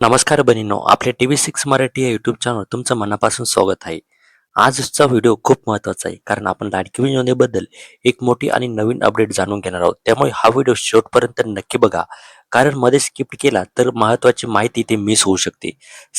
नमस्कार बहिणींनो, आपल्या TV6 मराठी या यूट्यूब चॅनल तुमचं मनापासून स्वागत आहे. आजचा व्हिडिओ खूप महत्त्वाचा आहे कारण आपण लाडकी बहीण योजनेबद्दल एक मोठी आणि नवीन अपडेट जाणून घेणार आहोत. त्यामुळे हा व्हिडिओ शेवटपर्यंत नक्की बघा, कारण मध्ये स्किप केला तर महत्त्वाची माहिती ते मिस होऊ शकते.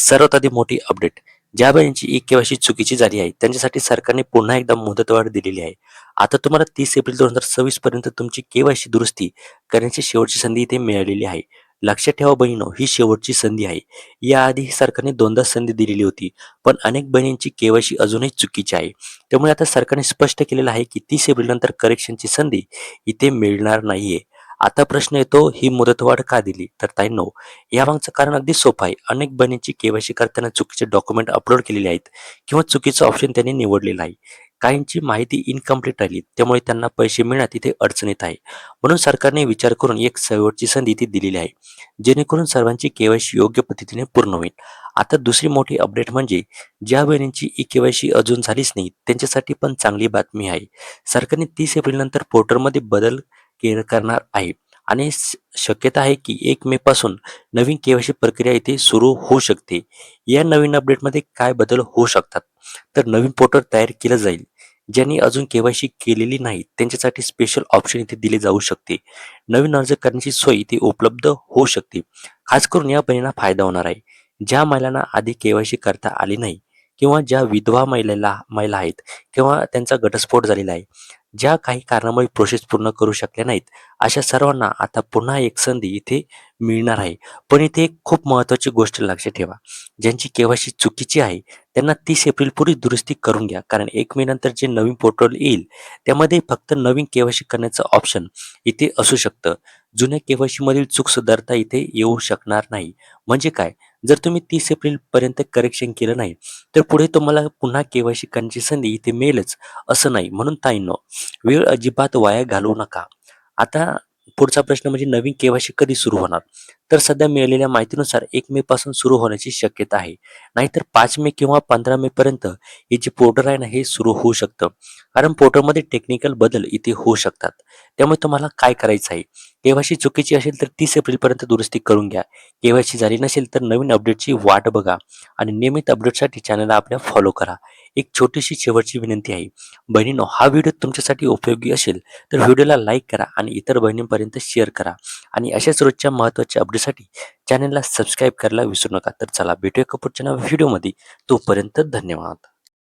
सर्वात आधी मोठी अपडेट, ज्या बहिणींची ई-के-वाय-सी चुकीची झाली आहे त्यांच्यासाठी सरकारने पुन्हा एकदा मुदतवाढ दिलेली आहे. आता तुम्हाला 30 एप्रिल 2026 पर्यंत तुमची के-वाय-सी दुरुस्ती करण्याची शेवटची संधी इथे मिळालेली आहे. लक्षात ठेवा बहिणींनो, ही शेवटची संधी आहे. याआधी सरकारने दोनदा संधी दिलेली होती, पण अनेक बहिणींची के-वाय-सी अजूनही चुकीची आहे. त्यामुळे आता सरकारने स्पष्ट केलेलं आहे की 30 एप्रिलनंतर करेक्शनची संधी इथे मिळणार नाहीये. आता प्रश्न येतो, ही मुदतवाढ का दिली? तर ताईंनो, यामागचं कारण अगदी सोपं आहे. अनेक बहिणींची के-वाय-सी करताना चुकीचे डॉक्युमेंट अपलोड केलेले आहेत किंवा चुकीचं ऑप्शन त्यांनी निवडलेलं आहे. काहींची माहिती इनकम्प्लीट राहिली, त्यामुळे त्यांना पैसे मिळण्यात इथे अडचण येत आहे. म्हणून सरकारने विचार करून एक शेवटची संधी इथे दिलेली आहे, जेणेकरून सर्वांची के-वाय-सी योग्य पद्धतीने पूर्ण होईल. आता दुसरी मोठी अपडेट म्हणजे ज्या बहिणींची ई-के-वाय-सी अजून झालीच नाही त्यांच्यासाठी पण चांगली बातमी आहे. सरकारने 30 एप्रिलनंतर पोर्टलमध्ये बदल करणार आहे आणि शक्यता आहे की 1 मे पासून नवीन के-वाय-सी प्रक्रिया इथे सुरू होऊ शकते. या नवीन अपडेटमध्ये काय बदल होऊ शकतात? तर नवीन पोर्टल तयार केलं जाईल. ज्यांनी अजून के-वाय-सी केलेली नाही त्यांच्यासाठी स्पेशल ऑप्शन इथे दिले जाऊ शकते. नवीन अर्ज करण्याची सोय इथे उपलब्ध होऊ शकते. खास करून या बहिणींना फायदा होणार आहे. ज्या महिलांना आधी के-वाय-सी करता आली नाही किंवा ज्या विधवा महिला आहेत किंवा त्यांचा घटस्फोट झालेला आहे, ज्या काही कारणामुळे प्रोसेस पूर्ण करू शकल्या नाहीत, अशा सर्वांना आता पुन्हा एक संधी इथे मिळणार आहे. पण इथे एक खूप महत्त्वाची गोष्ट लक्षात ठेवा. ज्यांची के-वाय-सी चुकीची आहे त्यांना 30 एप्रिलपूर्वी दुरुस्ती करून घ्या. कारण 1 मे नंतर जे नवीन पोर्टल येईल त्यामध्ये फक्त नवीन के-वाय-सी करण्याचं ऑप्शन इथे असू शकतं. जुन्या के-वाय-सी मधील चूक सुधारता इथे येऊ शकणार नाही. म्हणजे काय? जर तुम्ही 30 एप्रिलपर्यंत करेक्शन केलं नाही, तर पुढे तुम्हाला पुन्हा के-वाय-सी करण्याची संधी इथे मिळेलच असं नाही. म्हणून ताईंनो, वेळ अजिबात वाया घालवू नका. आता पुढचा प्रश्न म्हणजे नवीन के-वाय-सी कधी सुरू होणार? तर सध्या मिळालेल्या माहितीनुसार 1 मे पासून सुरू होण्याची शक्यता आहे. नाहीतर 5 मे किंवा 15 मे पर्यंत हे जे पोर्टल आहे ना, हे सुरू होऊ शकतं. कारण पोर्टलमध्ये टेक्निकल बदल इथे होऊ शकतात. त्यामुळे तुम्हाला काय करायचं आहे? के-वाय-सी चुकीची असेल तर 30 एप्रिलपर्यंत दुरुस्ती करून घ्या. के-वाय-सी झाली नसेल तर नवीन अपडेटची वाट बघा आणि नियमित अपडेटसाठी चॅनलला आपल्या फॉलो करा. एक छोटीशी शेवटची विनंती आहे. बहिणींनो, हा व्हिडिओ तुमच्यासाठी उपयोगी असेल तर व्हिडिओला लाईक करा आणि इतर बहिणींपर्यंत शेअर करा आणि अशाच रोजच्या महत्त्वाच्या अपडेटसाठी चॅनलला सबस्क्राईब करायला विसरू नका. तर चला भेटूया पुढच्या नव्या व्हिडिओमध्ये. तोपर्यंत धन्यवाद.